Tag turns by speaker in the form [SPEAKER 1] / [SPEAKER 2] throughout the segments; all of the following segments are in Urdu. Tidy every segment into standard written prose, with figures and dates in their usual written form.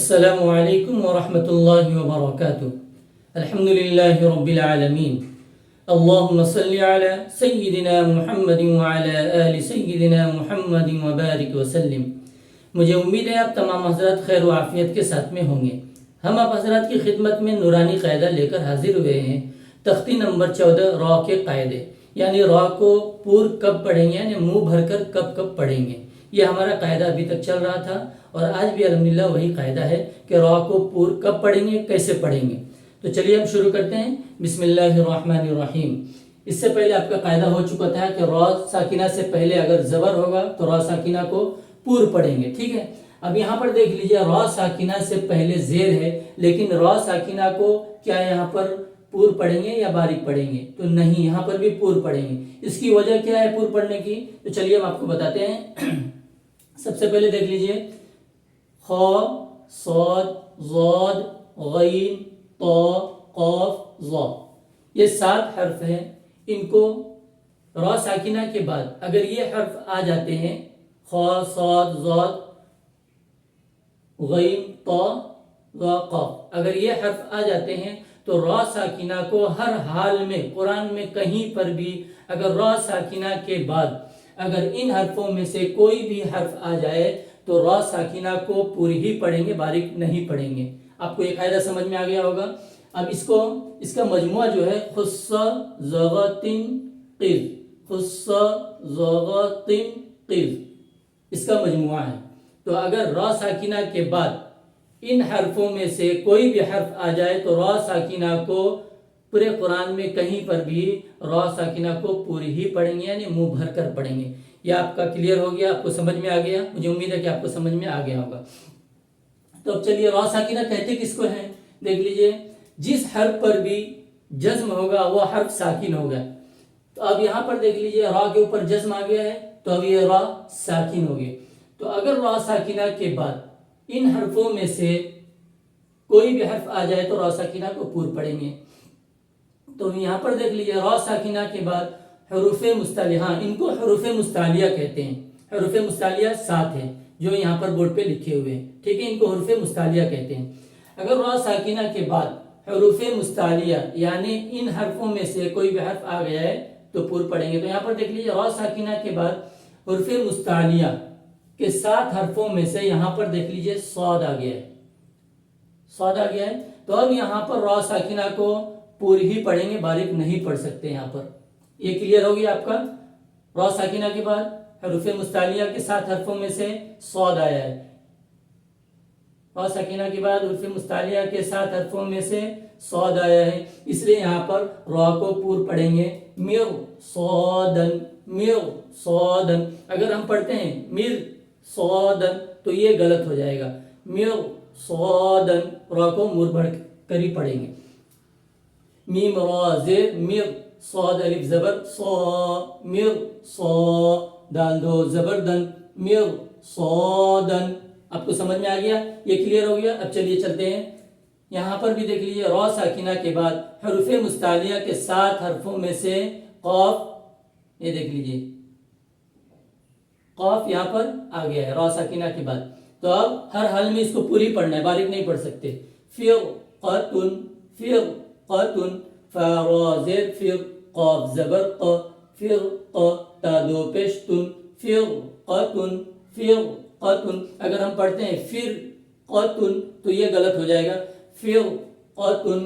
[SPEAKER 1] السلام علیکم ورحمۃ اللہ وبرکاتہ۔ الحمد للہ رب العالمین، اللہم صلی علی سیدنا محمد وعلی آل سیدنا محمد وبارک وسلم۔ مجھے امید ہے آپ تمام حضرات خیر و عافیت کے ساتھ میں ہوں گے۔ ہم آپ حضرات کی خدمت میں نورانی قاعدہ لے کر حاضر ہوئے ہیں۔ تختی نمبر 14 را کے قاعدے، یعنی را کو پور کب پڑھیں گے، یعنی منہ بھر کر کب پڑھیں گے۔ یہ ہمارا قاعدہ ابھی تک چل رہا تھا اور آج بھی الحمدللہ وہی قاعدہ ہے کہ را کو پور کب پڑھیں گے، کیسے پڑھیں گے۔ تو چلیے ہم شروع کرتے ہیں۔ بسم اللہ الرحمن الرحیم۔ اس سے پہلے آپ کا قاعدہ ہو چکا تھا کہ را ساکنہ سے پہلے اگر زبر ہوگا تو را ساکنہ کو پور پڑھیں گے، ٹھیک ہے۔ اب یہاں پر دیکھ لیجئے، را ساکنہ سے پہلے زیر ہے، لیکن را ساکنہ کو کیا یہاں پر پور پڑھیں گے یا باریک پڑھیں گے؟ تو نہیں، یہاں پر بھی پور پڑھیں گے۔ اس کی وجہ کیا ہے پور پڑھنے کی؟ تو چلیے ہم آپ کو بتاتے ہیں۔ سب سے پہلے دیکھ لیجئے، خ، صاد، ضاد، غین، طا، قاف، ظا، یہ 7 حرف ہیں۔ ان کو را ساکنہ کے بعد اگر یہ حرف آ جاتے ہیں، خ، صاد، ضاد، غین، طا، ظا، قاف، اگر یہ حرف آ جاتے ہیں تو را ساکنہ کو ہر حال میں قرآن میں کہیں پر بھی اگر را ساکنہ کے بعد اگر ان حرفوں میں سے کوئی بھی حرف آ جائے تو را ساکنہ کو پوری ہی پڑھیں گے، باریک نہیں پڑھیں گے۔ آپ کو یہ قاعدہ سمجھ میں آ گیا ہوگا۔ اب اس کا مجموعہ جو ہے خص، ضغطن، قز، خص، ضغطن، قز، اس کا مجموعہ ہے۔ تو اگر را ساکنہ کے بعد ان حرفوں میں سے کوئی بھی حرف آ جائے تو را ساکنہ کو پورے قرآن میں کہیں پر بھی را ساکنہ کو پوری ہی پڑھیں گے، یعنی منہ بھر کر پڑھیں گے۔ یہ آپ کا کلیئر ہو گیا، آپ کو سمجھ میں آ گیا؟ مجھے امید ہے کہ آپ کو سمجھ میں آ گیا ہوگا۔ تو اب چلیے، را ساکنہ کہتے کس کو ہیں؟ دیکھ لیجئے، جس حرف پر بھی جزم ہوگا وہ حرف ساکن ہوگا۔ تو اب یہاں پر دیکھ لیجئے، را کے اوپر جزم آ گیا ہے تو اب یہ را ساکن ہو گیا۔ تو اگر را ساکنہ کے بعد ان حرفوں میں سے کوئی بھی حرف آ جائے تو را ساکنہ کو پور پڑھیں گے۔ تو یہاں پر دیکھ لیجئے، را ساکنہ کے بعد حروف مستعلیہ، ان کو حروف مستعلیہ کہتے ہیں۔ حروف مستعلیہ 7 ہیں جو یہاں پر بورڈ پہ لکھے ہوئے ہیں، ٹھیک ہے، ان کو حروف مستعلیہ کہتے ہیں۔ اگر را ساکنہ کے بعد حروف مستعلیہ یعنی ان حرفوں میں سے کوئی بھی حرف آ گیا ہے تو پور پڑھیں گے۔ تو یہاں پر دیکھ لیجئے، را ساکنہ کے بعد حروف مستعلیہ کے 7 حرفوں میں سے یہاں پر دیکھ لیجئے صاد آ گیا ہے، صاد آ گیا ہے۔ تو اب یہاں پر را ساکنہ کو پوری ہی پڑھیں گے، باریک نہیں پڑھ سکتے۔ یہاں پر یہ کلیئر ہو گیا آپ کا۔ را ساکنہ کے بعد حروف مستعلیہ کے 7 حرفوں میں سے صاد آیا ہے۔ را ساکنہ کے بعد حروف مستعلیہ کے 7 حرفوں میں سے صاد آیا ہے، اس لیے یہاں پر را کو پور پڑھیں گے، مر صادن، مر صادن۔ اگر ہم پڑھتے ہیں مر صادن تو یہ غلط ہو جائے گا، مر صادن، را کو مور بڑھ کر ہی پڑھیں گے۔ میم را زیر مر، صاد الف زبر صا، مر صا، دال دو زبر دن، مر صادن۔ آپ کو سمجھ میں آ گیا؟ یہ کلیئر ہو گیا۔ اب چلیے چلتے ہیں، یہاں پر بھی دیکھ لیجیے، را ساکنہ کے بعد حروف مستعلیہ کے 7 حرفوں میں سے قاف، یہ دیکھ لیجیے قاف یہاں پر آ گیا ہے را ساکنہ کے بعد۔ تو اب ہر حال میں اس کو پوری پڑھنا ہے، باریک نہیں پڑھ سکتے۔ فرقتن، فرقتن، فا را زیر فر، قاف زبر ق، فرق، تا دو پیش تن، فرقتن، فرقتن۔ اگر ہم پڑھتے ہیں فرقتن تو یہ غلط ہو جائے گا، فرقتن۔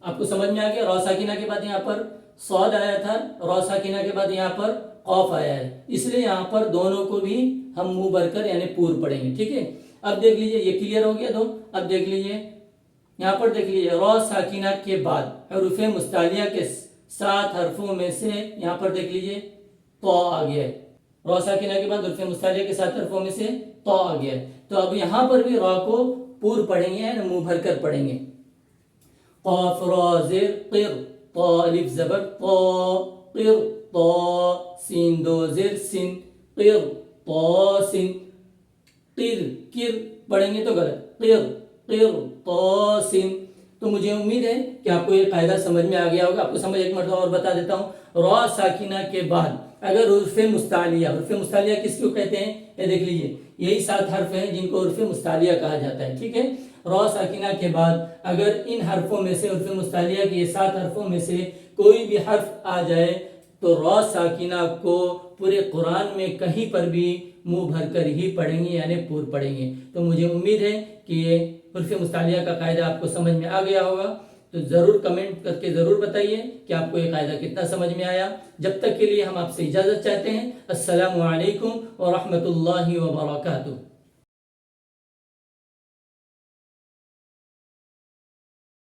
[SPEAKER 1] آپ کو سمجھ میں آ گیا؟ را ساکنہ کے بعد یہاں پر صاد آیا تھا، را ساکنہ کے بعد یہاں پر قاف آیا ہے، اس لیے یہاں پر دونوں کو بھی ہم منہ بھر کر یعنی پور پڑھیں گے، ٹھیک ہے۔ اب دیکھ لیجئے، یہ کلیئر ہو گیا۔ تو اب دیکھ لیجئے، یہاں پر دیکھ لیجئے، را ساکنہ کے بعد حروف مستعلیہ کے 7 حرفوں میں سے یہاں پر دیکھ لیجئے طا آ گیا ہے۔ را ساکنہ کے بعد حروف مستعلیہ کے 7 حرفوں میں سے طا آ گیا ہے۔ تو اب یہاں پر بھی را کو پور پڑھیں گے، یعنی منہ بھر کر پڑھیں گے۔ قاف را زیر قر، طا الف زبر طا، قر طا، سین دو زیر سن، قر طا سن، قر، کر پڑھیں گے تو غلط، قر، قر طا سن، تو مجھے امید ہے کہ آپ کو یہ قاعدہ سمجھ میں آ گیا ہوگا. آپ کو سمجھ ایک مرتبہ اور بتا دیتا ہوں. را ساکنہ کے بعد اگر حروف مستعلیہ کس کو کہتے ہیں؟ یہ دیکھ لیجئے، یہی 7 حرف ہیں جن کو حروف مستعلیہ کہا جاتا ہے. ٹھیک ہے، را ساکنہ کے بعد اگر ان حرفوں میں سے، حروف مستعلیہ کے یہ 7 حرفوں میں سے کوئی بھی حرف آ جائے تو را ساکنہ کو پورے قرآن میں کہیں پر بھی منہ بھر کر ہی پڑھیں گے، یعنی پور پڑھیں گے. تو مجھے امید ہے کہ یہ حروف مستعلیہ کا قاعدہ آپ کو سمجھ میں آ گیا ہوگا. تو ضرور کمنٹ کر کے ضرور بتائیے کہ آپ کو یہ قاعدہ کتنا سمجھ میں آیا. جب تک کے لیے ہم آپ سے اجازت چاہتے ہیں. السلام علیکم ورحمۃ اللہ وبرکاتہ.